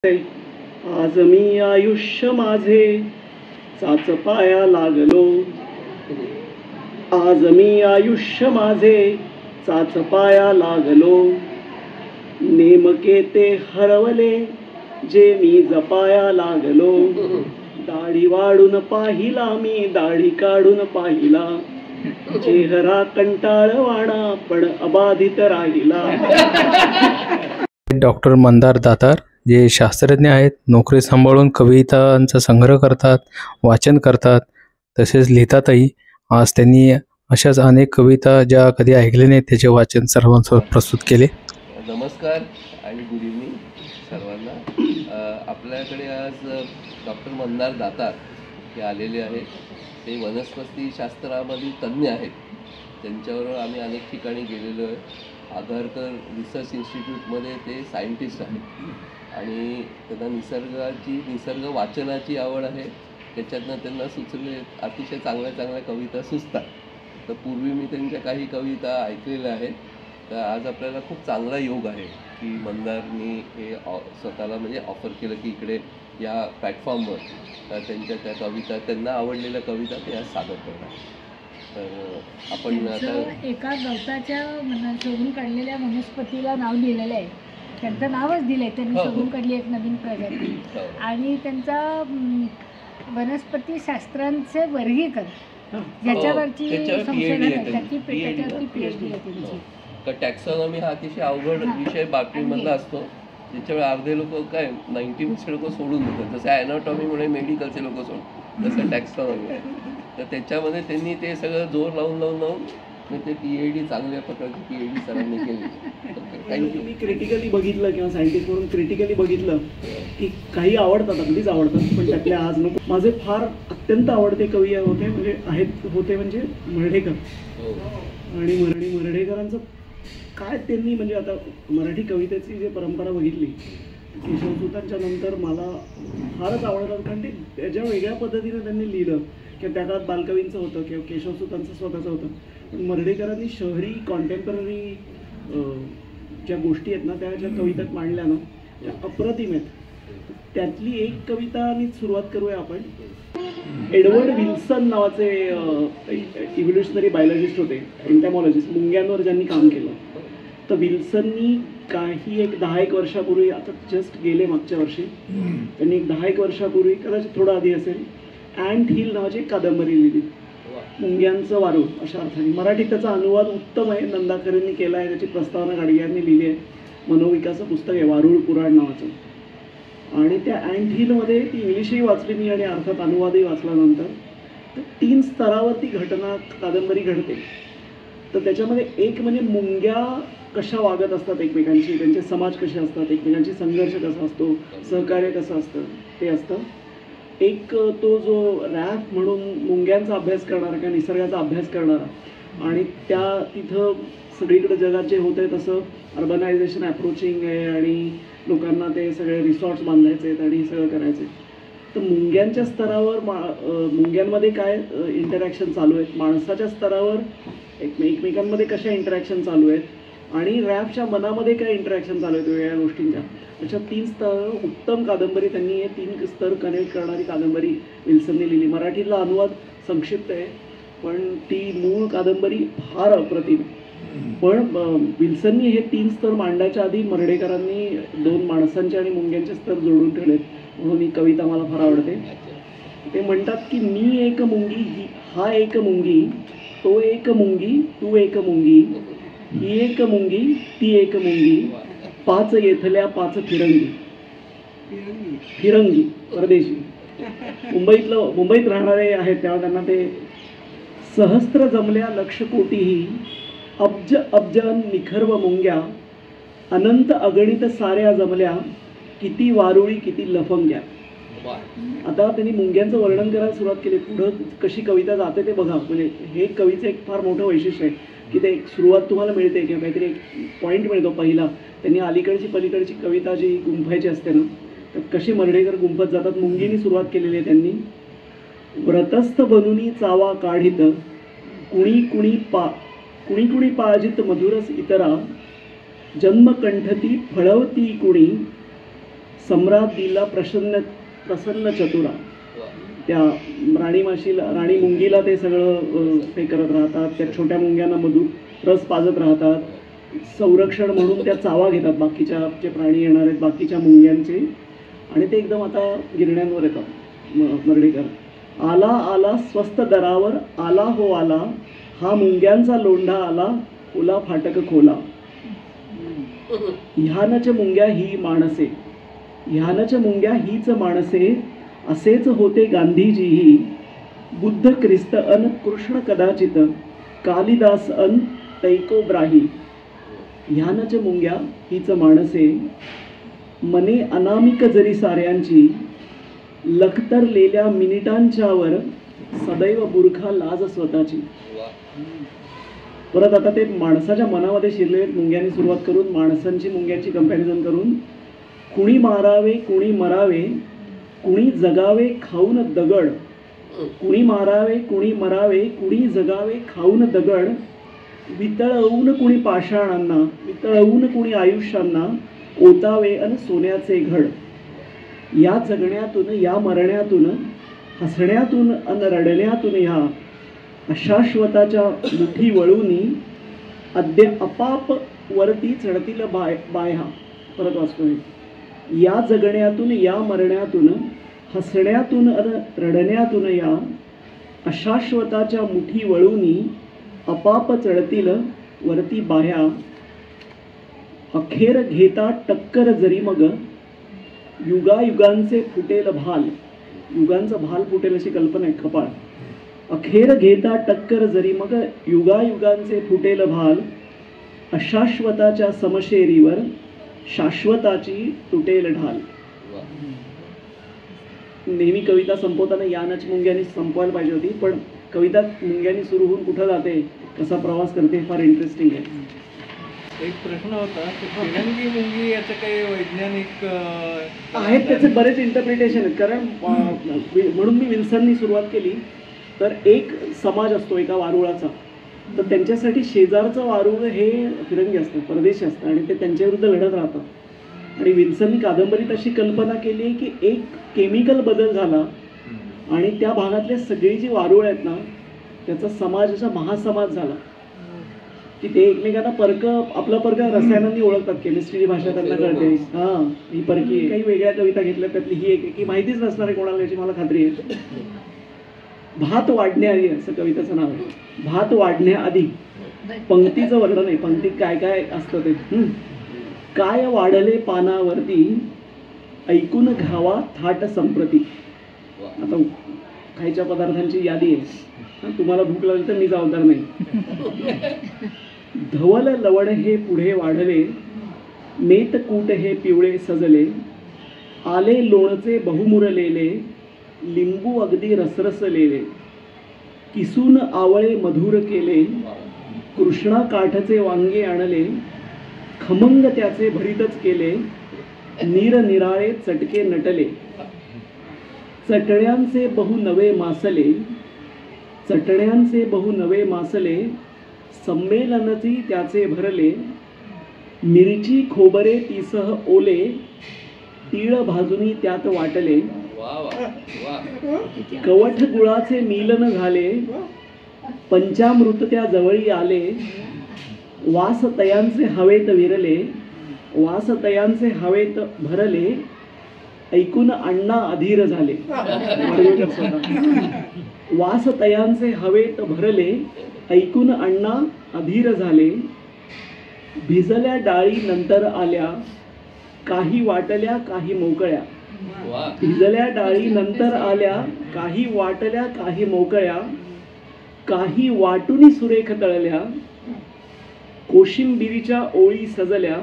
आज मी आयुष्य माझे चाचपाया लागलो, आज मी आयुष्य माझे चाचपाया लागलो, नेमके ते हरवले जे मी जपाया लागलो. दाढी वाढून पाहिला मी, दाढी काढून पाहिला, चेहरा कंटाळवाणा पण अबाधित राहिला. डॉक्टर मंदार दातार जे शास्त्रज्ञ आहेत, नोकरी सांभाळून कवितांचा संग्रह करतात, वाचन करतात, तसेच लिहितातही. आज त्यांनी अशाच अनेक कविता ज्या कधी ऐकले नाहीत त्याचे वाचन सर्वांसमोर प्रस्तुत केले. नमस्कार आणि गुड इव्हनिंग सर्वांना. आपल्याकडे आज डॉक्टर मंदार दातार हे आलेले आहेत. ते वनस्पतीशास्त्रामधील तज्ज्ञ आहेत. त्यांच्याबरोबर आम्ही अनेक ठिकाणी गेलेलो आहे. आगरकर रिसर्च इन्स्टिट्यूटमध्ये ते सायंटिस्ट आहेत आणि त्यांना निसर्ग वाचनाची आवड आहे. त्याच्यातनं त्यांना सुचले अतिशय चांगल्या चांगल्या कविता सुचतात. तर पूर्वी मी त्यांच्या काही कविता ऐकलेल्या आहेत. तर आज आपल्याला खूप चांगला योग आहे की मंदारनी हे स्वतःला म्हणजे ऑफर केलं की इकडे या प्लॅटफॉर्मवर त्यांच्या त्या कविता, त्यांना आवडलेल्या कविता ते आज सादर करणार. तर आपण आता एका गवताच्या शोधून काढलेल्या वनस्पतीला नाव लिहिलेलं आहे. त्यांचं नावच दिलं आहे, त्यांनी शोधून काढली एक नवीन प्रजाती. आणि त्यांचा वनस्पती शास्त्रांचे वर्गीकरण ज्याच्यावरची संशोधन आहे, त्याच्यावरती PhD आहे त्यांची. तर टॅक्सॉनॉमी हा अतिशय अवघड विषय बाटलीमधला असतो, ज्याच्यामुळे अर्धे लोक 90% लोक सोडून देतात. जसं ॲनाटॉमीमुळे मेडिकलचे लोक सोडतात, तसं टॅक्सॉनॉमी. तर त्याच्यामध्ये त्यांनी ते सगळं जोर लावून ते PhD चांगल्या प्रकारची PhD सरांनी केली. मी क्रिटिकली बघितलं किंवा सायंटिस्ट म्हणून क्रिटिकली बघितलं की काही आवडतात, अगदीच आवडतात, पण त्यातले आज नको. माझे फार अत्यंत आवडते कवी होते म्हणजे मर्ढेकर. आणि मर्ढेकरांचं काय त्यांनी म्हणजे आता मराठी कवितेची जी परंपरा बघितली, केशवसुतांच्या नंतर मला फारच आवडतात. कारण ते त्याच्या वेगळ्या पद्धतीने त्यांनी लिहिलं किंवा त्या काळात बालकवींचं होतं किंवा केशवसुतांचं स्वतःचं होतं. पण मर्ढेकरांनी शहरी कॉन्टेम्पररी ज्या गोष्टी आहेत ना, त्या ज्या कवितेत मांडल्या ना, त्या अप्रतिम आहेत. त्यातली एक कविता सुरुवात करूया आपण. एडवर्ड विल्सन नावाचे इव्होल्युशनरी बायोलॉजिस्ट होते, एन्टॉमॉलॉजिस्ट, मुंग्यांवर ज्यांनी काम केलं. तर विल्सननी काही एक 10-1 वर्षापूर्वी, आता जस्ट गेले मागच्या वर्षी, त्यांनी 10-1 वर्षापूर्वी, कदाचित थोडं आधी असेल, अँट हिल नावाची एक कादंबरी लिहिली, मुंग्यांचं वारूळ अशा अर्थाने. मराठीत त्याचा अनुवाद उत्तम आहे, नंदाखरेंनी केला आहे. त्याची प्रस्तावना गाडगियांनी लिहिली आहे. मनोविकाचं पुस्तक आहे वारूळ पुराण नावाचं. आणि त्या अँट हिलमध्ये ती इंग्लिशही वाचली मी आणि अर्थात अनुवादही वाचल्यानंतर. तर 3 स्तरावरती घटना कादंबरी घडते. तर त्याच्यामध्ये एक म्हणजे मुंग्या कशा वागत असतात एकमेकांशी, त्यांचे समाज कसे असतात, एकमेकांशी संघर्ष कसा असतो, सहकार्य कसं असतं ते असतं. एक तो जो रॅफ म्हणून मुंग्यांचा अभ्यास करणारा किंवा निसर्गाचा अभ्यास करणारा, आणि त्या तिथं सगळीकडे जगात जे होतं आहे तसं अर्बनायझेशन अप्रोचिंग आहे आणि लोकांना ते सगळे रिसॉर्ट्स बांधायचे आहेत आणि सगळं करायचं आहे. तर मुंग्यांच्या स्तरावर मुंग्यांमध्ये काय इंटरॅक्शन चालू आहेत, माणसाच्या स्तरावर एकमेकांमध्ये कशा इंटरॅक्शन चालू आहेत, आणि रॅफच्या मनामध्ये काय इंटरॅक्शन चालू आहेत वेगवेगळ्या गोष्टींच्या. अशा 3 स्तर उत्तम कादंबरी, त्यांनी हे 3 स्तर कनेक्ट करणारी कादंबरी विल्सनने लिहिली. मराठीतला अनुवाद संक्षिप्त आहे, पण ती मूळ कादंबरी फार अप्रतिम. पण विल्सननी हे 3 स्तर मांडायच्या आधी मर्ढेकरांनी 2 माणसांचे आणि मुंग्यांचे स्तर जोडून ठेवलेत, म्हणून ही कविता मला फार आवडते. ते म्हणतात की मी एक मुंगी, हा एक मुंगी, तो एक मुंगी, तू एक मुंगी, ही एक मुंगी, ती एक मुंगी, 5 येथल्या 5 फिरंगी परदेशी. मुंबईत राहणारे आहेत तेव्हा त्यांना ते सहस्त्र जमल्या लक्ष कोटीही, अब्ज अब्जन निखर्व मुंग्या, अनंत अगणित साऱ्या जमल्या, किती वारुळी किती लफंग्या. आता त्यांनी मुंग्यांचं वर्णन करायला सुरुवात केली. पुढं कशी कविता जाते ते बघा. म्हणजे हे कवीचं एक फार मोठं वैशिष्ट्य आहे की ते एक सुरुवात तुम्हाला मिळते किंवा काहीतरी एक पॉईंट मिळतो पहिला. त्यांनी अलीकडची पलीकडची कविता जी गुंफायची असते ना, तर कशी मर्ढेकर गुंफत जातात. मुंगीनी सुरुवात केलेली आहे त्यांनी. व्रतस्थ बनूनी चावा काढित, कुणी कुणी पाजित मधुरस इतरा, जन्मकंठती फळवती कुणी, सम्राट दिला प्रसन्न चतुरा. त्या राणी राणी मुंगीला ते सगळं ते करत राहतात, त्या छोट्या मुंग्यांना रस पाजत राहतात. संरक्षण म्हणून त्या चावा घेतात बाकीच्या जे प्राणी येणार आहेत बाकीच्या मुंग्यांचे, आणि ते एकदम आता गिरण्यांवर येतात. मर्ढेकर, आला आला स्वस्त दरावर आला हो आला, हा मुंग्यांचा लोंढा आला, खोला फाटक खोला. ह्यानच मुंग्या ही माणसे, ह्यानच मुंग्या हीच माणसे, असेच होते गांधीजीही. बुद्ध ख्रिस्त अन कृष्ण कदाचित, कालिदास अन तैकोब्राही. ह्यानच मुंग्या हीच माणसे, मने अनामिक जरी साऱ्यांची, लखतरलेल्या मिनिटांच्यावर सदैव बुरखा लाज स्वतःची. परत आता ते माणसाच्या मनामध्ये शिरले मुंग्यांनी सुरुवात करून माणसांची मुंग्यांची कंपॅरिझन करून, कुणी मारावे कुणी मरावे, कुणी जगावे खाऊन दगड, कुणी मारावे कुणी मरावे, कुणी जगावे खाऊन दगड, वितळवून कुणी पाषाणांना, वितळवून कुणी आयुष्यांना, ओतावे अन सोन्याचे घड. या जगण्यातून या मरण्यातून, हसण्यातून अन रडण्यातून ह्या अशाश्वताच्या मुठी वळूनी, अद्य अपाप वरती चढतील बाह्या. परत वाचतो, या जगण्यातून या मरण्यातून, हसण्यातून अन रडण्यातून या अशाश्वताच्या मुठी वळूनी, अपाप चढतील वरती बाह्या. अखेर घेता टक्कर जरी मग, युगायुगांचे फुटेल भाल. युगांचं भाल फुटेल अशी कल्पना आहे, कपाळ. अखेर घेता टक्कर जरी मग, युगायुगांचे फुटेल भाल, अशाश्वताच्या समशेरीवर शाश्वताची तुटेल ढाल. नेहमी कविता संपवताना यानच मुंग्यांनी संपवायला पाहिजे होती, पण कविता मुंग्यांनी सुरू होऊन कुठं जाते, कसा प्रवास करते, फार इंटरेस्टिंग आहे. एक प्रश्न होता की फिरंगी मुंगी याचं काही वैज्ञानिक आहेत, त्याचे बरेच इंटरप्रिटेशन आहेत. कारण म्हणून मी विल्सननी सुरुवात केली. तर एक समाज असतो एका वारुळाचा, तर त्यांच्यासाठी शेजारचं वारुळ हे फिरंगी असतं, परदेशी असतं, आणि ते त्यांच्याविरुद्ध लढत राहतात. आणि विल्सननी कादंबरीत अशी कल्पना केली आहे की एक केमिकल बदल झाला आणि त्या भागातले सगळी जी वारुळ आहेत ना, त्याचा समाजाचा महासमाज झाला, की ते एकमेकांना आपलं परक रसायनांनी ओळखतात, केमिस्ट्रीची भाषा त्यांना कळते. हां, ही परकी. काही वेगळ्या कविता घेतल्या, त्यातली ही एक की माहितीच नसणार आहे कोणाला, याची मला खात्री आहे. भात वाढण्याआधी असं कवितेचं नाव आहे. भात वाढण्याआधी पंक्तीचं वर्णन आहे, पंक्तीत काय काय असतं ते. काय वाढले पानावरती, ऐकून घ्यावा थाट संप्रती. आता खायच्या पदार्थांची यादी आहे, तुम्हाला भूक लागली तर मी जबाबदार नाही. धवल लवण हे पुढे वाढले, मेतकूट हे पिवळे सजले, आले लोणचे बहुमुरलेले, लिंबू अगदी रसरसलेले, किसून आवळे मधुर केले, कृष्णा काठचे वांगे आणले, खमंग त्याचे भरीतच केले, निरनिराळे चटके नटले, चटण्यांचे बहु नवे मासले, चटण्यांचे बहु नवे मासले, संमेलनची त्याचे भरले, मिरची खोबरे तीसह ओले, तीळ भाजूनी त्यात वाटले, कवठ गुळाचे मिलन झाले, पंचामृत त्या जवळी आले, वास तयांचे हवेत विरले, वास तयांचे हवेत भरले, ऐकून अण्णा अधीर झाले. वास तयांचे हवेत भरले, ऐकून अण्णा अधीर झाले, भिजल्या डाळी नंतर आल्या, काही वाटल्या काही मोकळ्या. भिजल्या डाळी नंतर आल्या, काही वाटल्या काही मोकळ्या, काही वाटुनी सुरेख तळल्या, कोशिंबिरीच्या ओळी सजल्या,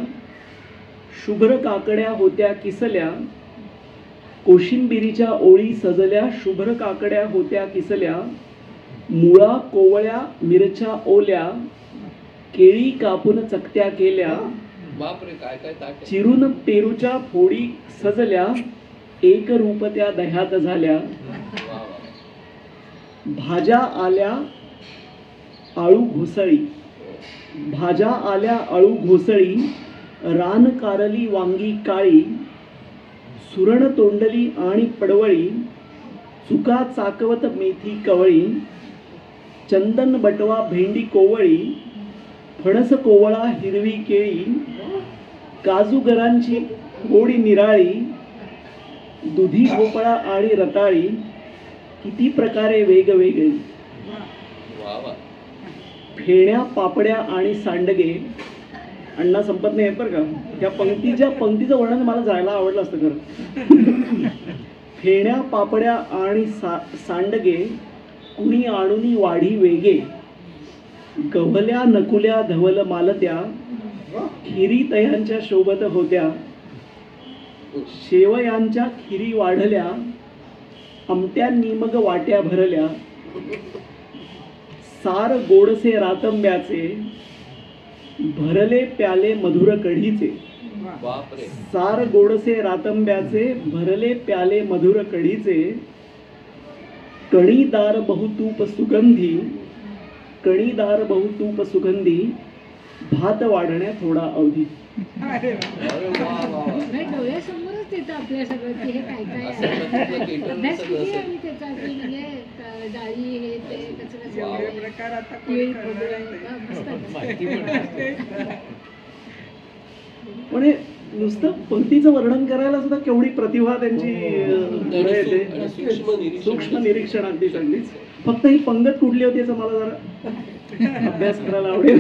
शुभ्र काकड्या होत्या किसल्या, कोशिंबिरीच्या ओळी सजल्या, शुभ्र काकड्या होत्या किसल्या, मुळा कोवळ्या मिरच्या ओल्या, केळी कापून चकत्या केल्या, चिरून पेरूच्या फोडी सजल्या, एक रूप त्या दह्यात झाल्या, भाज्या आल्या आळू घोसळी, भाज्या आल्या आळू घोसळी, रान कारली वांगी काळी, सुरण तोंडली आणि पडवळी, चुका चाकवत मेथी कवळी, चंदन बटवा भेंडी कोवळी, फणस कोवळा हिरवी केळी, काजूगरांची गोडी निराळी, दुधी भोपळा आणि रताळी, किती प्रकारे वेगवेगळी, वा वा. फेण्या पापड्या आणि सांडगे. अण्णा संपत नाही आहेत बरं का, त्या पंक्तीचं वर्णन मला जायला आवडलं असतं खरं. फेण्या पापड्या आणि सांडगे, कुणी आणुनी वाढी वेगे, गव्हल्या नकुल्या धवल मालत्या, खिरी तयांच्या शोभत होत्या, शेवयांच्या खिरी वाढल्या, आमट्यांनी मग वाट्या भरल्या, सार गोडसे रातंब्याचे, भरले प्याले मधुर कढीचे. बापरे. सार गोडसे रातंब्याचे, भरले प्याले मधुर कढीचे, कणीदार बहुतूप सुगंधी, कणीदार बहुतूप सुगंधी, भात वाढण्या थोडा अवधी. अरे वा वा वा. नाही, डोळ्यासमोरच येतं आपल्या सगळं की हे काय काय असं प्रत्येक आहे. caterer अभ्यास सगळं किती असेल. आम्ही त्याचा की म्हणजे डाळी हे ते कसं कसं वा. एवढे प्रकार आता कोणी तीळ, करणार खोबरं, नाही. मस्त. माहिती पण असते. पण हे नुसतं पंक्तीचं वर्णन करायला सुद्धा केवढी प्रतिभा त्यांची पुढे येते. आणि सूक्ष्म निरीक्षण. सूक्ष्म निरीक्षण अगदीच अगदीच. फक्त ही पंगत कुठली होती याचा मला जरा अभ्यास करायला आवडेल.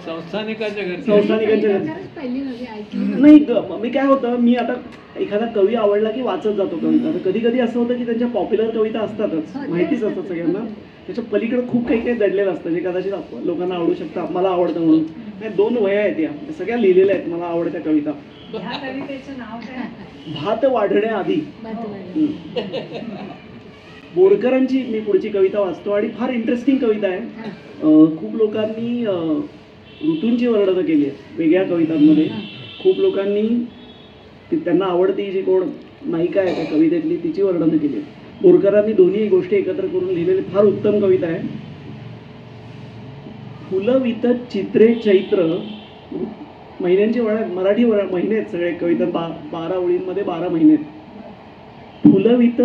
संस्थानिकाच्या घरचे. संस्थानिकांच्या घरचे. खरंच पहिली नव्हती ऐकली. नाही मी काय होतं, मी आता एखादा कवी आवडला की वाचत जातो कविता. कधी कधी असं होतं की त्यांच्या पॉप्युलर कविता असतातच, माहितीच असतात सगळ्यांना. त्याच्या पलीकडे खूप काही काही दडलेलं असतं जे कदाचित लोकांना आवडू शकतं, मला आवडतं म्हणून. नाही, 2 वह्या आहेत या सगळ्या लिहिलेल्या आहेत मला आवडत्या कविता. ह्या कवितेचं नाव काय? भात वाढण्याआधी. बातवाडी. बोरकरांची मी पुढची कविता वाचतो आणि फार इंटरेस्टिंग कविता आहे. खूप लोकांनी ऋतूंची वर्णनं केली आहेत वेगळ्या कवितांमध्ये. खूप लोकांनी त्यांना आवडती जी कोण नायिका आहे त्या कवितेतली तिची वर्णनं केली आहेत. बोरकरांनी दोन्ही गोष्टी एकत्र करून लिहिलेली फार उत्तम कविता आहे. फुलवित चित्रे चैत्र, महिन्यांची मराठी महिने आहेत सगळे कविता. 12 ओळींमध्ये 12 महिने आहेत. फुलवित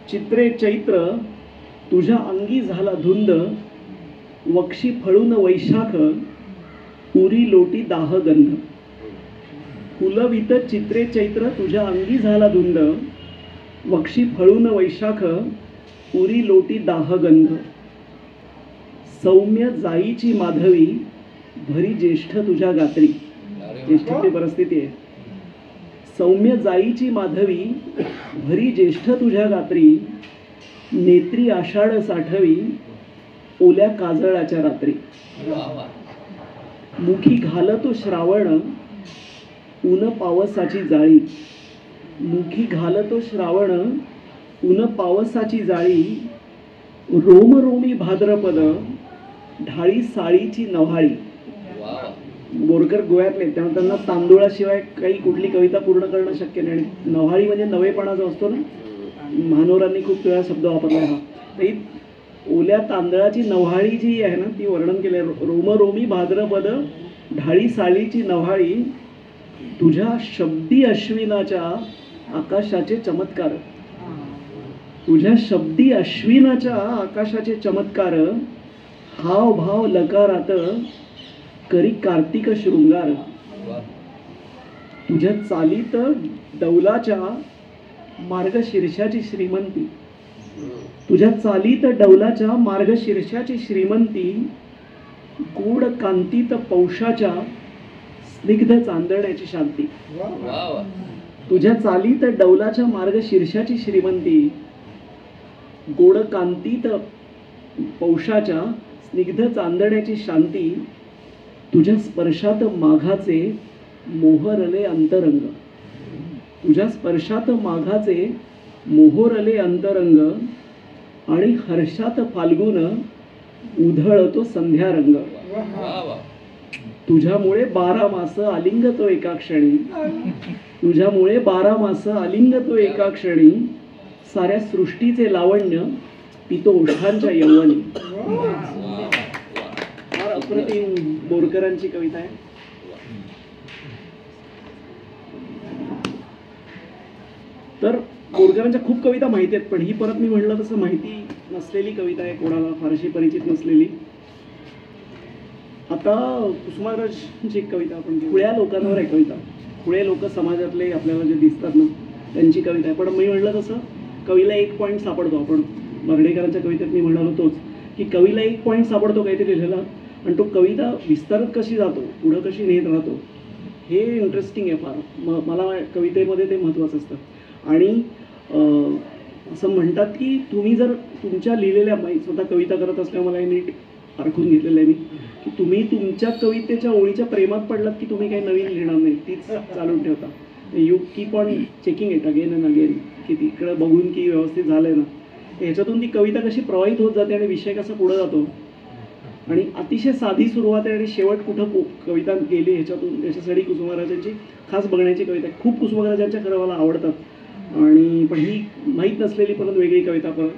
चित्रे चैत्र, तुझ्या अंगी झाला धुंद, वक्षी फळून वैशाख, उरी लोटी दाहगंध. फुलवित चित्रे चैत्र, तुझ्या अंगी झाला धुंद, वक्षी फळून वैशाख, उरी लोटी दाहगंध. सौम्य जाईची माधवी, भरी ज्येष्ठ तुझ्या गात्री. ज्येष्ठाची परिस्थिती आहे. सौम्य जाईची माधवी, भरी ज्येष्ठ तुझ्या गात्री, नेत्री आषाढ साठवी, ओल्या काजळाच्या रात्री. मुखी घालतो श्रावण, ऊन पावसाची जाळी. मुखी घालतो श्रावण, ऊन पावसाची जाळी, रोमरोमी भाद्रपद, ढाळी साळीची नव्हाळी. बोरकर गोव्यातले, त्यामुळे त्यांना तांदूळाशिवाय काही कुठली कविता पूर्ण करणं शक्य नाही. आणि नव्हाळी म्हणजे नवेपणा जो असतो ना, महानोरांनी खूप वेळा शब्द वापरला हा. तरी ओल्या तांदळाची नव्हाळी जी आहे ना ती वर्णन केलं. रोमरोमी भाद्रपद, ढाळी साळीची नव्हाळी, तुझ्या शब्दी अश्विनाच्या आकाशाचे चमत्कार. तुझ्या शब्दी अश्विनाच्या आकाशाचे चमत्कार, हाव भाव लकारात करी कार्तिक शृंगार. तुझ्या चालीत डौलाच्या मार्गशीर्षाची श्रीमंती. तुझ्या चालीत डौलाच्या मार्गशीर्षाची श्रीमंती, गूढ कांतीत पौषाच्या स्निग्ध चांदण्याची शांती. तुझ्या चालीत डौलाच्या मार्गशीर्षाची श्रीमंती, गोड कांतीत पौषाच्या स्निग्ध चांदण्याची शांती. तुझ्या स्पर्शात माघाचे मोहरले अंतरंग. तुझ्या स्पर्शात माघाचे मोहरले अंतरंग, आणि हर्षात फाल्गुन उधळतो संध्या रंग. तुझ्यामुळे 12 मास आलिंगतो एका क्षणी. तुझ्यामुळे 12 मास आलिंगतो एका क्षणी, साऱ्या सृष्टीचे लावण्य पितो ओठांच्या यवनी. फार अप्रतिम बोरकरांची कविता आहे. तर बोरकरांच्या खूप कविता माहिती आहेत, पण ही परत मी म्हणलं तसं माहिती नसलेली कविता आहे, कोणाला फारशी परिचित नसलेली. आता कुसुमाग्रजांची एक कविता आपण घेऊ. खुळ्या लोकांवर आहे कविता. खुळे लोक समाजातले आपल्याला जे दिसतात ना त्यांची कविता आहे. पण मी म्हणलं तसं कवीला एक पॉईंट सापडतो. आपण बर्डेकरांच्या कवितेत मी म्हणालो तोच की कवीला एक पॉईंट सापडतो काहीतरी लिहिलेला, आणि तो कविता विस्तारत कशी जातो, पुढं कशी नेत राहतो, हे इंटरेस्टिंग आहे फार. मला कवितेमध्ये ते महत्त्वाचं असतं. आणि असं म्हणतात की तुम्ही जर तुमच्या लिहिलेल्या, स्वतः कविता करत असल्यामुळे मला हे नीट आरखून घेतलेलं आहे मी, की तुम्ही तुमच्या कवितेच्या ओळीच्या प्रेमात पडलात की तुम्ही काही नवीन लिहिणार नाही, तीच चालून ठेवता. You keep on checking it again and again, की तिकडं बघून की व्यवस्थित झालंय ना. ह्याच्यातून ती कविता कशी प्रवाहित होत जाते आणि विषय कसा पुढे जातो, आणि अतिशय साधी सुरुवात आहे आणि शेवट कुठं कविता गेली ह्याच्यातून, याच्यासाठी कुसुमाग्रजांची खास बघण्याची कविता आहे. खूप कुसुमाग्रजांच्या खरं मला आवडतात, आणि पण ही माहीत नसलेली परत वेगळी कविता. परत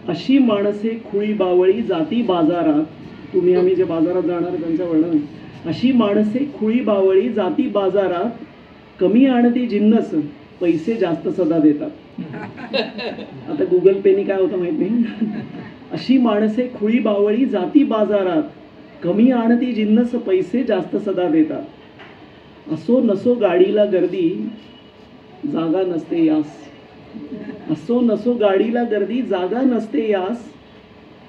अशी माणसे खुळी बावळी जाती बाजारात, तुम्ही आम्ही जे बाजारात जाणार त्यांचं वर्णन. अशी माणसे खुळी बावळी जाती बाजारात, कमी आणती जिन्नस पैसे जास्त सदा देतात. आता गुगल पेनी काय होतं माहित नाही. अशी माणसे खुळी बावळी जाती बाजारात, कमी आणती जिन्नस पैसे जास्त सदा देतात. असो नसो गाडीला गर्दी जागा नसते यास, असो नसो गाडीला गर्दी जागा नसते यास,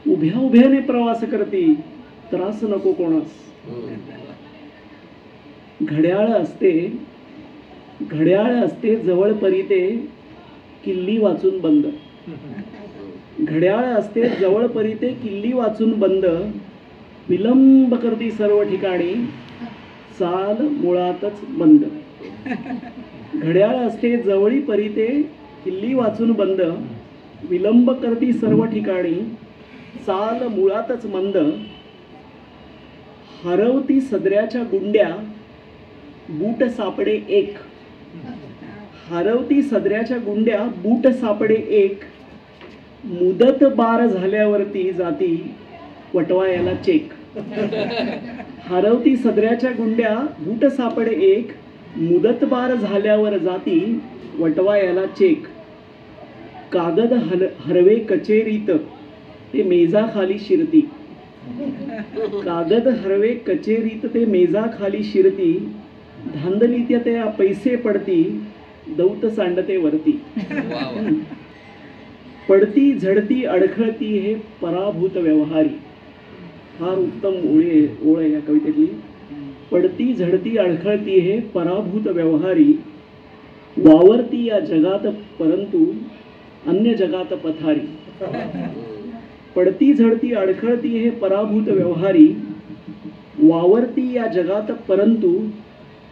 उभ्या उभ्याने प्रवास करती त्रास नको कोणास. घड्याळ असते जवळ परिते किल्ली वाचून बंद. घड्याळ असते जवळ परिते किल्ली वाचून बंद, विलंब करती सर्व ठिकाणी चाल मुळातच बंद. घड्याळ असते जवळी परिते किल्ली वाचून बंद, विलंब करती सर्व ठिकाणी चाल मुळातच मंद. हरवती सदऱ्याच्या गुंड्या बूट सापडे एक, हरवती सदऱ्याच्या गुंड्या बूट सापडे एक, मुदत बार झाल्यावरती जाती वटवायाला चेक. हरवती सदऱ्याच्या गुंड्या बूट सापडे एक, मुदत बार झाल्यावर जाती वटवायाला चेक. कागद हरवे कचेरीत ते मेजाखाली शिरती, कागद हरवे कचेरीत ते मेजाखाली शिरती, धांदलीत त्या पैसे पडती दौत सांडते वरती. पडती झडती अडखळती हे पराभूत व्यवहारी. फार उत्तम ओळ आहे या कवितेतली. पडती झडती अडखळती हे पराभूत व्यवहारी, वावरती या जगात परंतु अन्य जगात पथारी. पडती झडती अडखळती हे पराभूत व्यवहारी, वावरती या जगात परंतु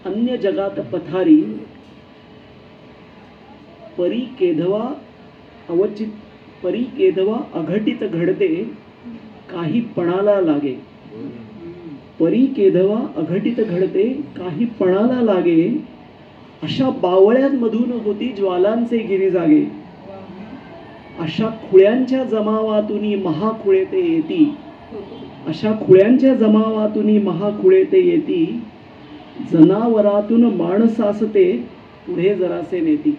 अन्य जगात पथारी. परी केधवा अघटित घडते काही पणाला लागे. परी केधवा अघटित घडते काही पणाला लागे, अशा बावळ्यांमधून होती ज्वालांचे गिरी जागे. अशा खुळ्यांच्या जमावातून महाखुळे ते येती, अशा खुळ्यांच्या जमावातून महाखुळे ते येती, जनावरातून माणसास ते पुढे जरासे नेती.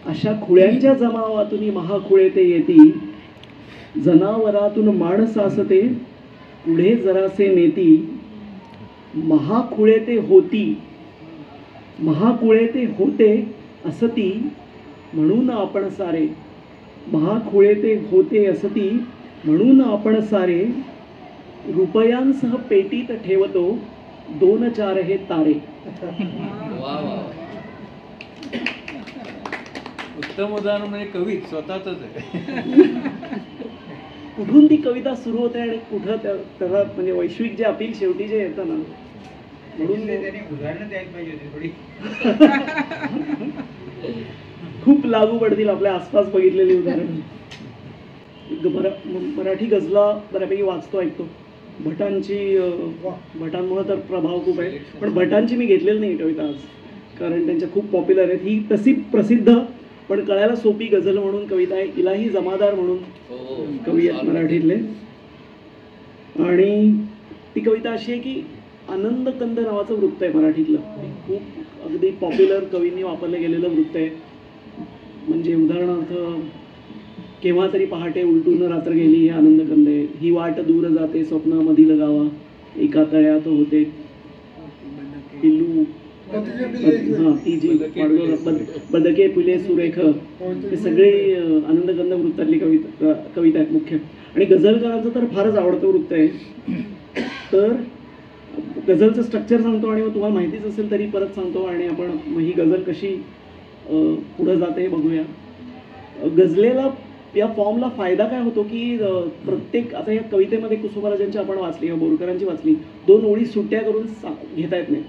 अशा खुळ्यांच्या जमावातून महाखुळे ते येती, जनावरातून माणसास ते पुढे जरासे नेती. महाखुळे ते होती, महाकुळे ते होते असती म्हणून आपण सारे. महाखुळे ते होते असती म्हणून आपण सारे, रुपयांसह पेटीत ठेवतो 2-4 हे तारे. उत्तम उदाहरण म्हणजे कवी स्वतःच आहे. कुठून ती कविता सुरू होते आणि कुठं त्याला म्हणजे वैश्विक जे अपील शेवटी जे येतं ना, म्हणून उदाहरणं द्यायला पाहिजे थोडी. खूप लागू पडतील आपल्या आसपास बघितलेली उदाहरण. मराठी गझला बऱ्यापैकी वाचतो ऐकतो. भटांमुळे तर प्रभाव खूप आहे, पण भटांची मी घेतलेली नाही कविता आज, कारण त्यांच्या खूप पॉप्युलर आहेत. ही तशी प्रसिद्ध पण कळायला सोपी गझल म्हणून कविता आहे. इलाही जमादार म्हणून कवी आहेत मराठीतले, आणि ती कविता अशी आहे की आनंदकंद नावाचं वृत्त आहे मराठीतलं, खूप अगदी पॉप्युलर कवींनी वापरलं गेलेलं वृत्त आहे. म्हणजे उदाहरणार्थ, केव्हा तरी पहाटे उलटून रात्र गेली हे आनंदकंद आहे. ही वाट दूर जाते स्वप्नामधी लगावा, एका तळ्यात होते पिल्लू, हां ती जी बदके फुले सुरेख, हे सगळे आनंदकंद वृत्तातली कविता आहेत मुख्य. आणि गझलकारांचं तर फारच आवडतं वृत्त आहे. तर गझलचं स्ट्रक्चर सांगतो आणि मग तुम्हाला माहितीच असेल तरी परत सांगतो आणि आपण मग ही गझल कशी पुढं जाते हे बघूया. गझलेला या फॉर्मला फायदा काय होतो की प्रत्येक, आता या कवितेमध्ये कुसुमाराजांची आपण वाचली किंवा बोरकरांची वाचली, 2 ओळी सुट्ट्या करून घेता येत नाही,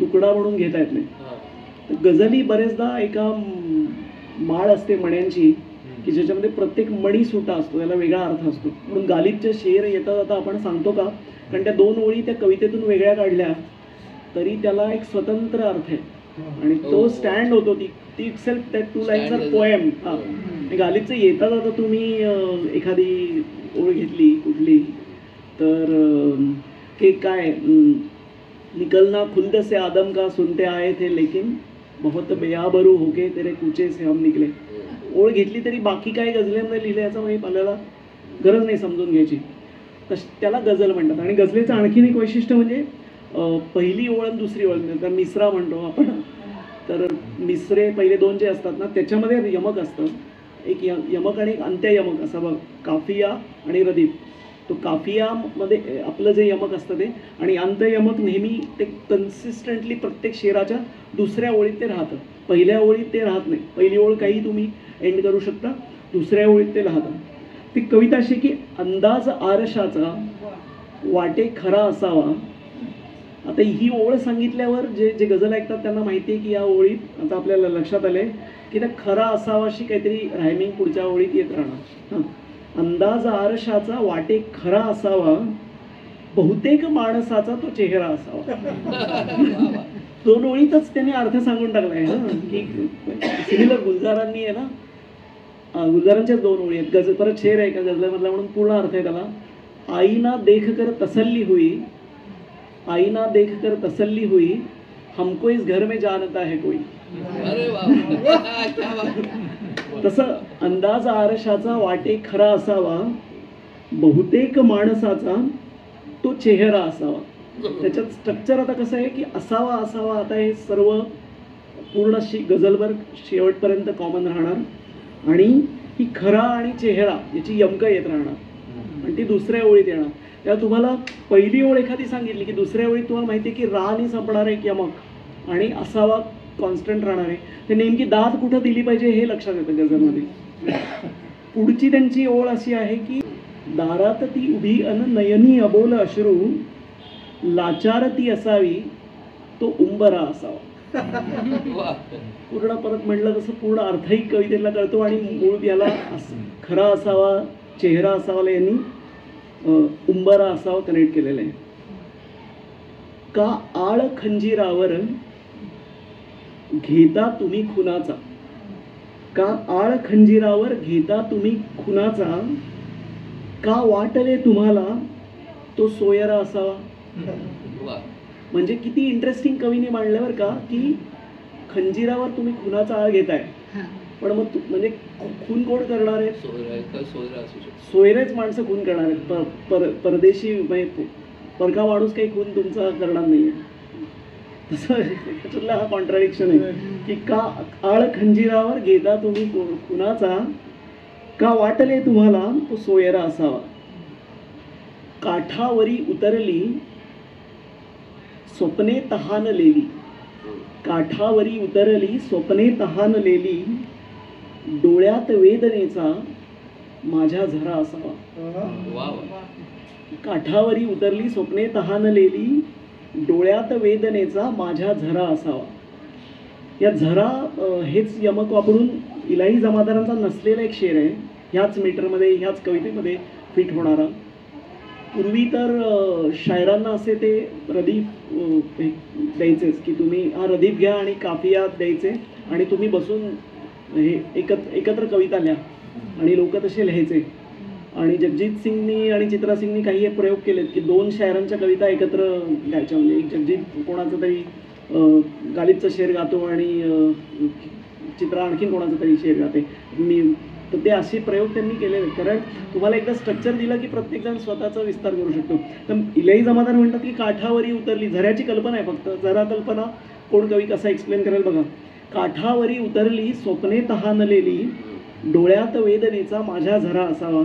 तुकडा म्हणून घेता येत नाही. गझली बरेचदा एका माळ असते मण्यांची की ज्याच्यामध्ये प्रत्येक मणी सुटा असतो, त्याला वेगळा अर्थ असतो. म्हणून गालिबचे शेर येता जाता आपण सांगतो का, कारण त्या 2 ओळी त्या कवितेतून वेगळ्या काढल्या तरी त्याला एक स्वतंत्र अर्थ आहे आणि तो स्टँड होतो. ती सेल्फ त्या 2 लाईन्स आर पोएम. गालिबचं येता जाता तुम्ही एखादी ओळ घेतली कुठली तर ते काय, निकलना खुल्द से आदम का सुनते आए थे लेकिन बहुत बेआबरू होके तेरे कुचे से हम निकले. ओळ घेतली तरी बाकी काय गझलेमध्ये लिहिलं याचा म्हणजे आपल्याला गरज नाही समजून घ्यायची. त्याला गझल म्हणतात. आणि गझलेचं आणखीन एक वैशिष्ट्य म्हणजे पहिली ओळ आणि दुसरी ओळ, तर मिसरा म्हणतो आपण. तर मिसरे पहिले 2 जे असतात ना त्याच्यामध्ये यमक असतं, एक यमक आणि एक अंत्ययमक असं बघ, काफिया आणि रदीफ. तो काफियामध्ये आपलं जे यमक असतं ते, आणि अंत्ययमक नेहमी ते कन्सिस्टंटली प्रत्येक शेराच्या दुसऱ्या ओळीत ते राहतं, पहिल्या ओळीत ते राहत नाही. पहिली ओळ काही तुम्ही एंड करू शकता, दुसऱ्या ओळीत ते राहतं. ती कविता अशी की अंदाज आरशाचा वाटे खरा असावा. आता ही ओळ सांगितल्यावर जे गझल ऐकतात त्यांना माहिती आहे की या ओळीत आता आपल्याला लक्षात आलंय की त्या खरा असावा अशी काहीतरी रायमिंग पुढच्या ओळीत येत राहणार. हां, अंदाज आरशाचा वाटे खरा असावा, बहुतेक माणसाचा तो चेहरा असावा. 2 ओळीतच त्यांनी अर्थ सांगून टाकलाय की सिमिलर गुलजारांनी आहे ना, गुलजारांच्याच 2 ओळी आहेत. गझल परत शेर आहे का गझलेमधला म्हणून पूर्ण अर्थ आहे त्याला. आईना देख कर तसल्ली हुई, आईना देख कर तसल्ली हुई, हमको इस घर में जानता है कोई. तसं अंदाज आरशाचा वाटे खरा असावा, बहुतेक माणसाचा तो चेहरा असावा. त्याच्यात स्ट्रक्चर आता कसं आहे की असावा असावा, आता हे सर्व पूर्ण गझलभर शेवटपर्यंत कॉमन राहणार आणि ही खरा आणि चेहरा याची यमकं येत राहणार आणि ती दुसऱ्या ओळीत येणार. तेव्हा तुम्हाला पहिली ओळ एखादी सांगितली की दुसऱ्या ओळीत तुम्हाला माहिती आहे की रानी संपणार आहे यमक आणि असावा कॉन्स्टंट राहणार आहे. ते नेमकी दाद कुठं दिली पाहिजे हे लक्षात येतं गझलमध्ये. पुढची त्यांची ओळ अशी आहे की दारात ती उभी अन नयनी अबोल अश्रू, लाचार ती असावी तो उंबरा असावा. पूर्ण परत म्हटलं तसं पूर्ण अर्थही कवितेला कळतो आणि मूळ याला खरा असावा चेहरा असावा यांनी उंबरा असावा कनेक्ट केलेलं आहे. का आळ खंजीरावर घेता तुम्ही खुनाचा, का आळ खंजीरावर घेता तुम्ही खुनाचा, का वाटले तुम्हाला तो सोयरा असावा. म्हणजे किती इंटरेस्टिंग कवीने मांडल्यावर का की खंजीरावर तुम्ही खुनाचा आळ घेताय, पण मग म्हणजे खून कोण करणार आहे, सोयरेच माणसं खून करणार आहेत. परदेशी म्हणजे परका माणूस काही खून तुमचा करणार नाहीये. तसं त्याच्यातला हा कॉन्ट्राडिक्शन आहे की का आळ खंजीरावर घेता तुम्ही खुनाचा, का वाटले तुम्हाला तो सोयरा असावा. काठावरी उतरली स्वप्ने तहानलेली, काठावरी उतरली स्वप्ने तहानलेली, डोळ्यात वेदनेचा माझ्या झरा असावा. काठावरी उतरली स्वप्ने तहानलेली, डोळ्यात वेदनेचा माझ्या झरा असावा. या झरा हेच यमक वापरून इलाही जमादारांचा नसलेला एक शेर आहे, ह्याच मीटरमध्ये ह्याच कवितेमध्ये फिट होणारा. पूर्वी तर शायरांना असे ते रदीफ द्यायचेच की तुम्ही हा रदीफ घ्या आणि काफिया द्यायचे आणि तुम्ही बसून हे एकत्र कविता लिहा आणि लोक तसे लिहायचे. आणि जगजीत सिंगनी आणि चित्रा सिंगनी काही हे प्रयोग केलेत की 2 शायरांच्या कविता एकत्र गायच्या. म्हणजे एक जगजीत कोणाचं तरी गालिबचं शेर गातो आणि चित्रा आणखीन कोणाचं तरी शेर गाते. तर ते असे प्रयोग त्यांनी केलेले आहेत. कारण तुम्हाला एकदा स्ट्रक्चर दिलं की प्रत्येकजण स्वतःचा विस्तार करू शकतो. तर इलाही जमादार म्हणतात की काठावरी उतरली, झऱ्याची कल्पना आहे फक्त, जरा कल्पना कोण कवी कसा एक्सप्लेन करेल बघा. काठावरी उतरली स्वप्ने तहानलेली, डोळ्यात वेदनेचा माझ्या झरा असावा.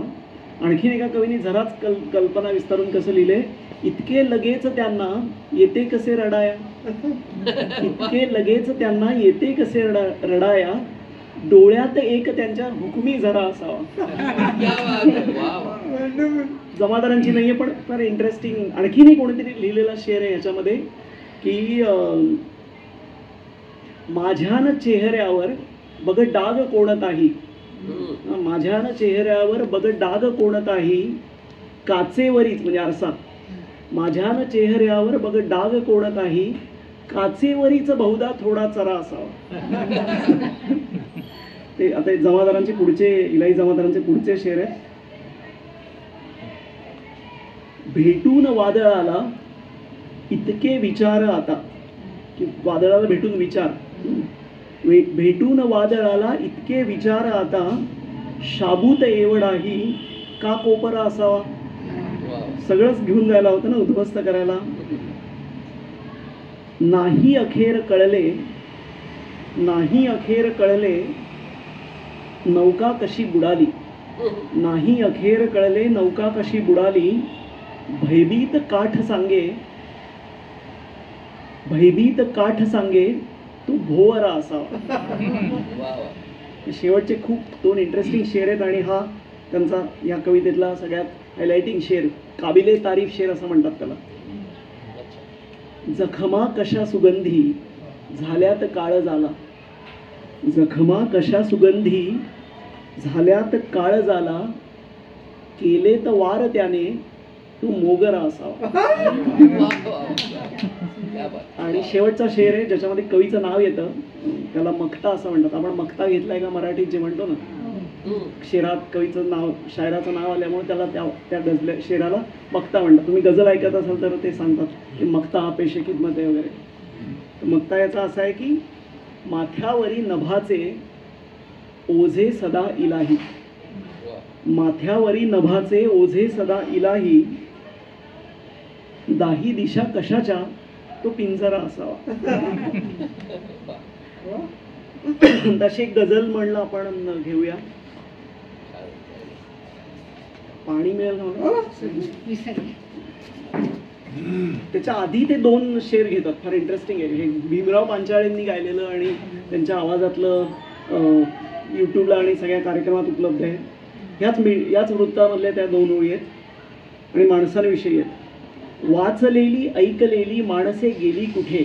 आणखीन एका कवीने झराच कल्पना विस्तारून कसं लिहिले, इतके लगेच त्यांना येते कसे रडाया, इतके लगेच त्यांना येते कसे रडाया, डोळ्यात एक त्यांच्या हुकमी झरा असावा. जमादारांची नाहीये पण फार इंटरेस्टिंग. आणखीनही कोणीतरी लिहिलेला शेर आहे ह्याच्यामध्ये की माझ्यान चेहऱ्यावर बघ डाग कोणताही, माझ्यान चेहऱ्यावर बघ डाग कोणताही, काचेवरीच म्हणजे आरसा, माझ्यान चेहऱ्यावर बघ डाग कोणताही, काचेवरीच बहुधा थोडा चरा असावा. ते आता जमादारांचे पुढचे, इलाही जमादारांचे पुढचे शेर आहेत. भेटून वादळाला इतके विचार आता, की वादळाला भेटून विचार, भेटून वादळाला इतके विचार आता, शाबूत एवढाही का कोपरा असावा. सगळंच घेऊन जायला होतं ना, उद्ध्वस्त करायला. नाही अखेर कळले, नाही अखेर कळले नौका कशी बुडाली, नाही अखेर कळले नौका कशी बुडाली, भयभीत काठ सांगे, भयभीत काठ सांगे तू भोवरा असावा. शेवटचे खूप 2 इंटरेस्टिंग शेर आहेत आणि हा त्यांचा या कवितेतला सगळ्यात हायलाइटिंग शेर, काबिले तारीफ शेर असं म्हणतात त्याला. जखमा कशा सुगंधी झाल्यात काळ झाला, जखमा कशा सुगंधी झाल्यात काळ झाला, केले तर वार त्याने तू मोगरा असावा. आणि शेवटचा शेर आहे ज्याच्यामध्ये कवीचं नाव येतं, त्याला मक्ता असं म्हणतात. आपण मक्ता घेतलाय का मराठीत जे म्हणतो ना, शेरात कवीचं नाव, शायराचं नाव आल्यामुळे त्याला त्या गजल्या शेराला मक्ता म्हणतात. तुम्ही गझल ऐकत असाल तर ते सांगतात की मक्ता हा पेशे खिदमत आहे वगैरे. तर मक्ता याचा असा आहे की माथ्यावरी नभाचे ओझे सदा इलाही, माथ्यावरी नभाचे ओझे सदा इलाही, दाही दिशा कशाच्या तो पिंजरा असावा. तशी एक गझल म्हणलं आपण घेऊया. पाणी मिळेल ना, त्याच्या आधी ते 2 शेर घेतात. फार इंटरेस्टिंग आहे हे. भीमराव पांचाळेंनी गायलेलं आणि त्यांच्या आवाजातलं यूट्यूबला आणि सगळ्या कार्यक्रमात उपलब्ध आहे. याच वृत्तामधल्या त्या 2 ओळी आहेत आणि माणसांविषयी आहेत. वाचलेली ऐकलेली माणसे गेली कुठे,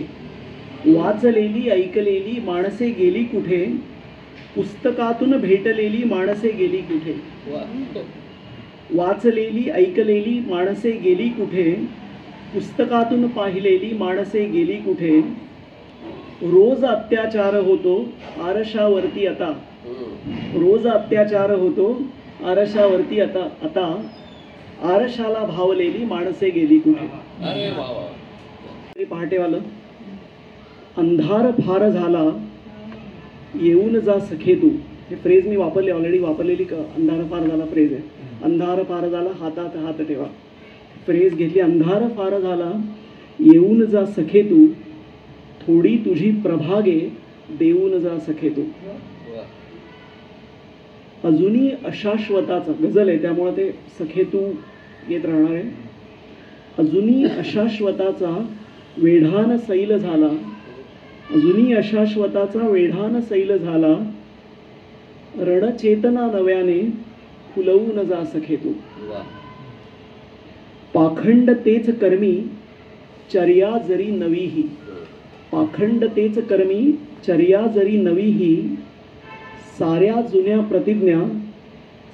वाचलेली ऐकलेली माणसे गेली कुठे, पुस्तकातून भेटलेली माणसे गेली कुठे, वाचलेली ऐकलेली माणसे गेली कुठे, पुस्तकातून पाहिलेली माणसे गेली कुठे, रोज अत्याचार होतो आरशावरती आता, रोज अत्याचार होतो आरशावरती आता, आता आरशाला भावलेली माणसे गेली कुठे. पहाटेवालं, अंधार फार झाला येऊन जा सखे तू, हे फ्रेज मी वापरले, ऑलरेडी वापरलेली अंधार फार झाला फ्रेज आहे. अंधार फार झाला हातात हात ठेवा, फ्रेज घेतली. अंधार फार झाला येऊन जा सखे तू, थोडी तुझी प्रभागे देऊन जा सखे तू. अजूनही अशाश्वताचा गझल आहे त्यामुळे ते सखे तू येत राहणार आहे. अजूनही अशाश्वताचा वेढान सैल झाला, अजूनही अशाश्वताचा वेढान सैल झाला, रणचेतना नव्याने फुलवून जा सखे तू. पाखंड तेच कर्मी चर्या जरी नवीही, पाखंड तेच कर्मी चर्या जरी नवीही, साऱ्या जुन्या प्रतिज्ञा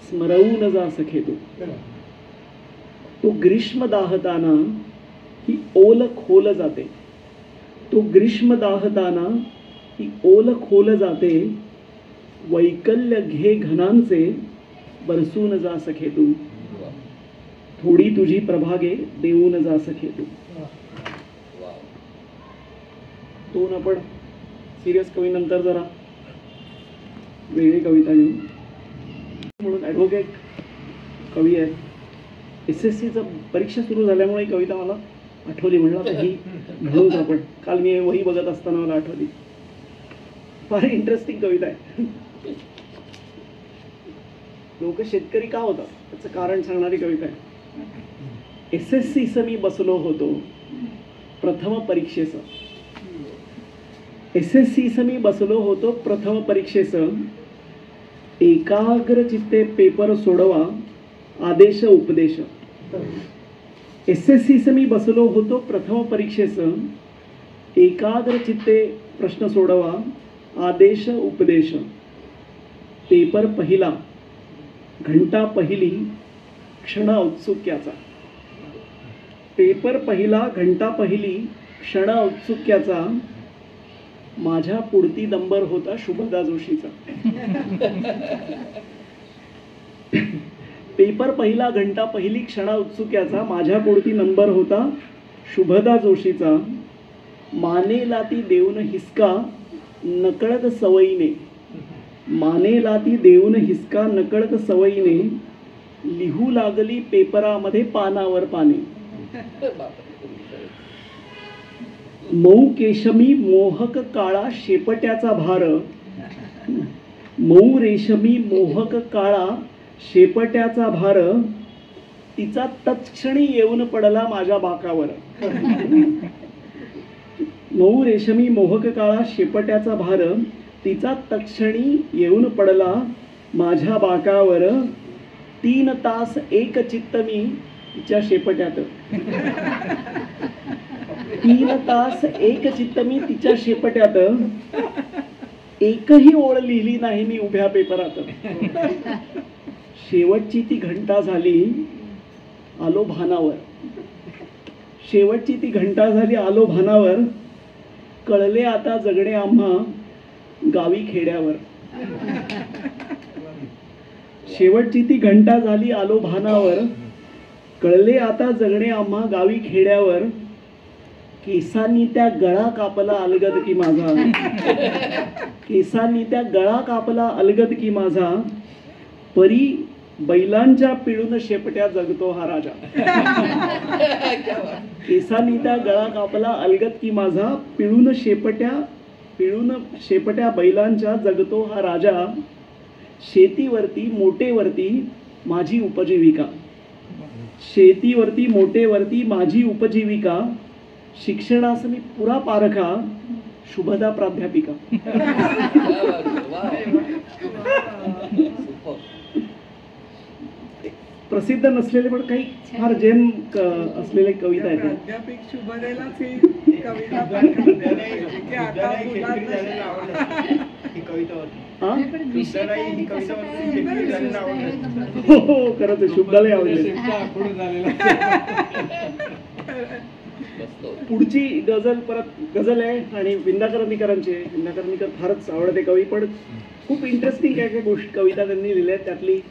स्मरवून जा सखे तू. तो ग्रीष्म दाहताना ही ओल खोल जाते, तो ग्रीष्म दाहताना ही ओल खोल जाते, वैकल्य घे घनांचे बरसून जा सखे तू. थोडी तुझी प्रभागे देऊन जा सखे तू. दोन आपण सिरियस कवी नंतर जरा वेगळी कविता घेऊ. म्हणून ॲडव्होकेट कवी आहे. SSCचं परीक्षा सुरू झाल्यामुळे ही कविता मला आठवली. म्हणलं आता ही म्हणूच आपण. काल मी वही बघत असताना मला आठवली. फार इंटरेस्टिंग कविता आहे. लोक शेतकरी का होतात त्याचं कारण सांगणारी कविता आहे. SSCचं मी बसलो होतो प्रथम परीक्षेचं. SSCचं मी बसलो होतो प्रथम परीक्षेचं. एकाग्र चित्ते पेपर सोडवा आदेश उपदेश. SSCचं मी बसलो होतो प्रथम परीक्षेचं. एकाग्र चित्ते प्रश्न सोडवा आदेश उपदेश. पेपर पहिला घंटा पहिली क्षण औत्सुक्याचा. पेपर पहिला घंटा पहिली क्षण औत्सुक्याचा. माझ्या पुढती नंबर होता शुभदा जोशीचा. पेपर पहिला घंटा पहिली क्षण औत्सुक्याचा. माझ्या पुढती नंबर होता शुभदा जोशीचा. मानेला ती देऊन हिसका नकळत सवयीने. मानेला ती देऊन हिसका नकळत सवयीने. लिहू लागली पेपरामध्ये पानावर पाने. मऊ केशमी मोहक काळा शेपट्याचा भार. मऊ रेशमी मोहक काळा शेपट्याचा भार. तिचा तत्क्षणी येऊन पडला माझ्या बाकावर. मऊ रेशमी मोहक काळा शेपट्याचा भार. तिचा तत्क्षणी येऊन पडला माझ्या बाकावर. 3 तास एक चित्त मी तिच्या शेपट्यात. 3 तास एक चित्त मी तिच्या शेपट्यात. एकही ओळ लिहिली नाही मी उभ्या पेपरात. शेवटची ती घंटा झाली आलो भानावर. शेवटची ती घंटा झाली आलो भानावर. कळले आता जगणे आम्हा गावी खेड्यावर. शेवटची ती घंटा झाली आलो भानावर. कळले आता जगणे आम्हा गावी खेड्यावर. केसांनी त्या गळा कापला अलगद की माझा. केसांनी त्या गळा कापला अलगद की माझा. परी बैलांच्या पिळून शेपट्या जगतो हा राजा. केसांनी त्या गळा कापला अलगद की माझा. पिळून शेपट्या बैलांच्या जगतो हा राजा. शेतीवरती मोटेवरती माझी उपजीविका. शेतीवरती मोटेवरती माझी उपजीविका. शिक्षणास मी पुरा पारखा शुभदा प्राध्यापिका. प्रसिद्ध नसलेले पण काही फार जेम असलेले कविता आहेत. प्राध्यापिक शुभदेलाच ही कविता पण की आता ही कविता होती. हो खरंच आहे. शुभदाला आवडले. पुढची गझल परत गझल आहे आणि विंदाकर्णीकरांची आहे. विंदाकर्णीकर फारच आवडते कवी. पण खूप इंटरेस्टिंग काय काय गोष्ट कविता त्यांनी लिहिल्या आहेत. त्यातली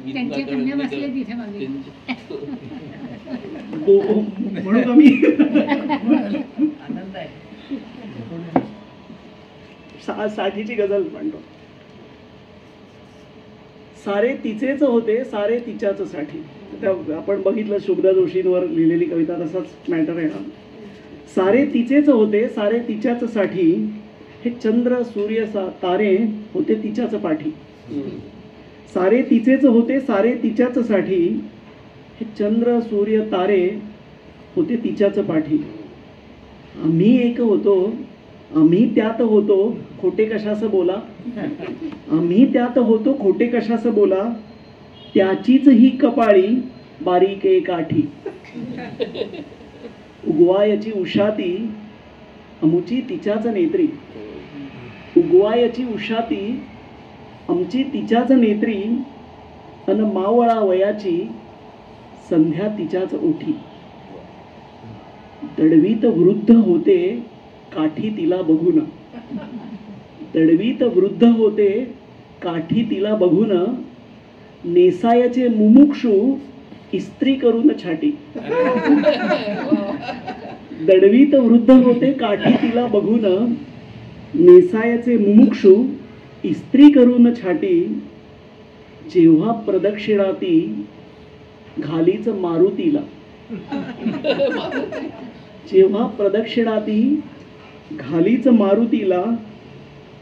म्हणून आम्ही साठीची गझल म्हणतो. सारे तिचेच होते सारे तिच्याच साठी. आपण बघितलं शुभदा जोशींवर लिहिलेली कविता तसाच मॅटर आहे हा. सारे तिचेच होते सारे तिच्याच साठी. हे चंद्र सूर्य तारे होते तिच्याच पाठी. सारे तिचेच होते सारे तिच्याच साठी. हे चंद्र सूर्य तारे होते तिच्याच पाठी. आम्ही एक होतो आम्ही त्यात होतो खोटे कशास बोला. आम्ही त्यात होतो खोटे कशास बोला. त्याचीच ही कपाळी बारीक एक आठी. उगवायची उषाती आमची तिच्याच नेत्री. उगवायची उषाती आमची तिच्याच नेत्री. अन मावळा वयाची संध्या तिच्याच ओठी. दडवीत वृद्ध होते काठी तिला बघून. दडवीत वृद्ध होते काठी तिला बघून. नेसायचे मुमुक्षू इस्त्री करून छाटी. दडवीत वृद्ध होते काठी तिला बघून, नेसायचे मुमुक्षू इस्त्री करून छाटी. जेव्हा प्रदक्षिणा ती घालीच मारुतीला. जेव्हा प्रदक्षिणा ती घालीच मारुतीला,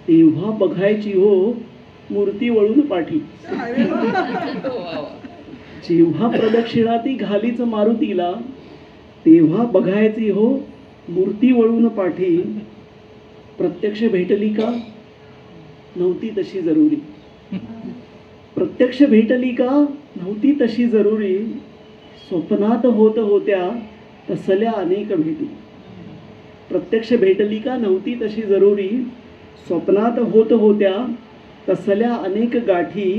तेव्हा बघायची हो मूर्ती वळून पाठी. जेव्हा प्रदक्षिणा ती घालीच मारुतीला, तेव्हा बघायची हो मूर्ती वळून पाठी. प्रत्यक्ष भेटली का नव्हती तशी जरुरी. प्रत्यक्ष भेटली का नव्हती तशी जरुरी. स्वप्नात होत होत्या तसल्या अनेक भेटी. प्रत्यक्ष भेटली का नव्हती तशी जरुरी. स्वप्नात होत होत्या तसल्या अनेक गाठी.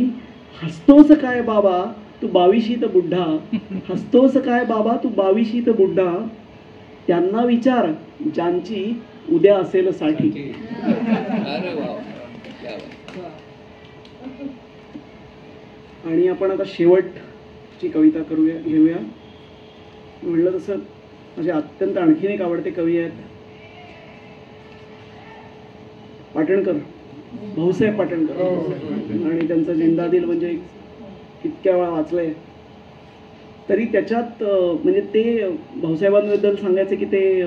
हसतोस काय बाबा तू 22शीत बुड्ढा. हसतोस काय बाबा तू 22शीत बुड्ढा. त्यांना विचार ज्यांची उद्या असेल साठी. आणि आपण आता शेवटची कविता घेऊया. म्हणलं तसं माझे अत्यंत आणखीन एक आवडते कवी आहेत पाटणकर, भाऊसाहेब पाटणकर. आणि त्यांचं जिंदादिल म्हणजे इतक्या वेळा वाचलंय तरी त्याच्यात म्हणजे ते भाऊसाहेबांबद्दल सांगायचं की ते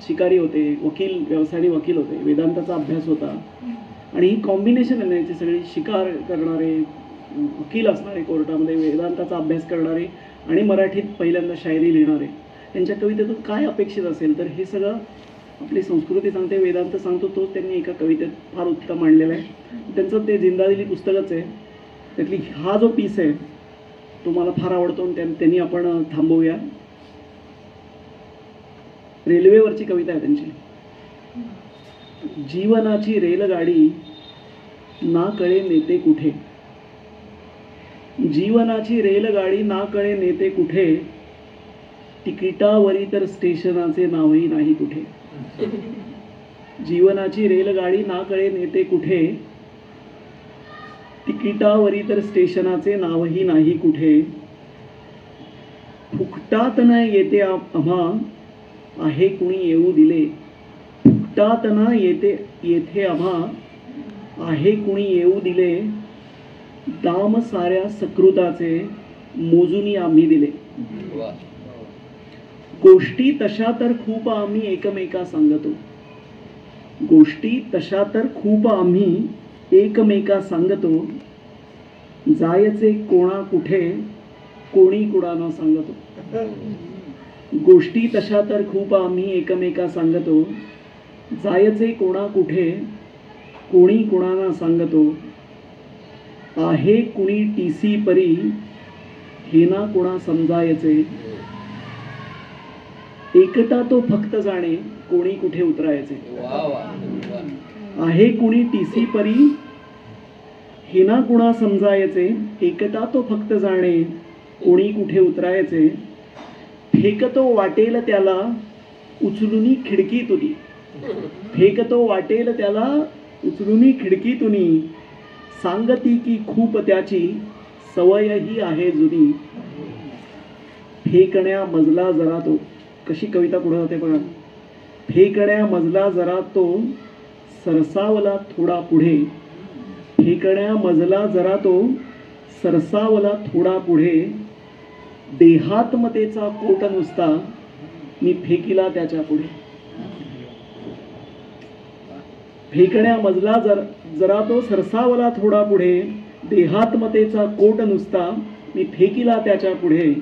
शिकारी होते, वकील, व्यवसायाने वकील होते, वेदांताचा अभ्यास होता. आणि ही कॉम्बिनेशन आहे ना याची सगळी, शिकार करणारे, वकील असणारे कोर्टामध्ये, वेदांताचा अभ्यास करणारे आणि मराठीत पहिल्यांदा शायरी लिहिणारे. त्यांच्या कवितेतून काय अपेक्षित असेल तर हे सगळं आपली संस्कृती सांगते, वेदांत सांगतो, तोच त्यांनी एका कवितेत फार उत्तम मांडलेला आहे. त्यांचं ते जिंदादिली पुस्तकच आहे. त्यातली हा जो पीस आहे तो मला फार आवडतो आणि त्यांनी आपण थांबवूया. रेल्वेवरची कविता आहे त्यांची. जीवनाची रेलगाडी ना कळे नेते कुठे. जीवनाची रेलगाडी ना कळे नेते कुठे. तिकिटावरी तर स्टेशनाचे नावही नाही कुठे. जीवनाची रेलगाडी ना कळे नेते कुठे. तिकिटावरी तर स्टेशनाचे नावही नाही कुठे. फुकटात न येते आम्हा आहे कुणी येऊ दिले. फुकटात न येथे आम्हा आहे कुणी येऊ दिले. दाम साऱ्या सकृताचे मोजूनी आम्ही दिले. गोष्टी तशा तर खूप आम्ही एकमेका सांगतो. गोष्टी तशा तर खूप आम्ही एकमेका सांगतो. जायचे कोणा कुठे कोणी कुणाला सांगतो. गोष्टी तशा तर खूप आम्ही एकमेका सांगतो. जायचे कोणा कुठे कोणी कुणाला सांगतो. आहे कुणी टीसी परी हे ना कुणा समजायचे. एकटा तो फक्त जाणे कोणी कुठे उतरायचे. आहे कुणी टीसी परी हे ना कुणा समजायचे. एकटा तो फक्त जाणे कोणी कुठे उतरायचे. फेकतो वाटेल त्याला उचलुनी खिडकीतुनी. फेकतो वाटेल त्याला उचलुनी खिडकीतुनी. सांगती की खूप त्याची सवयही आहे जुनी. फेकण्या मजला जरा तो, कशी कविता पुढे होते बघा. फेकण्या मजला जरा तो सरसावला थोडा पुढे. फेकण्या मजला जरा तो सरसावला थोडा पुढे. देहात्मतेचा कोट नुसता मी फेकिला त्याच्या पुढे. फेकण्या मजला जरा तो सरसावला थोडा पुढे. देहात्मतेचा कोट नुसता मी फेकिला त्याच्या पुढे.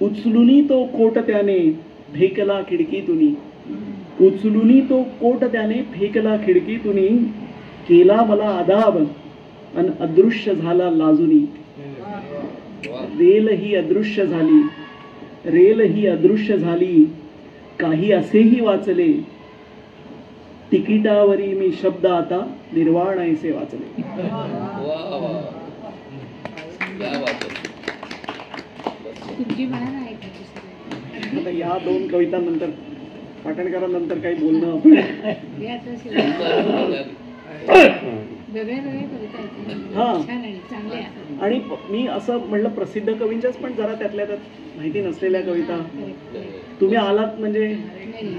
उचलुनी तो कोट त्याने फेकला खिडकीतुनी. उचलुनी तो कोट त्याने फेकला खिडकीतुनी. केला मला अदाब अन अदृश्य झाला लाजुनी. रेल ही अदृश्य झाली. रेल ही अदृश्य झाली. काही असेही वाचले. तिकिटावरी मी शब्द आता निर्वाण ऐसे वाचले. आता या दोन कवितांनंतर पाटणकरांनंतर काही बोलणं आपण वेगळ्या वेगळ्या कविता आहेत. हा. छान आणि चांगल्या. आणि मी असं म्हणलं प्रसिद्ध कवींच्याच पण जरा त्यातल्या त्यात माहिती नसलेल्या कविता Correct. तुम्ही आलात म्हणजे नाही.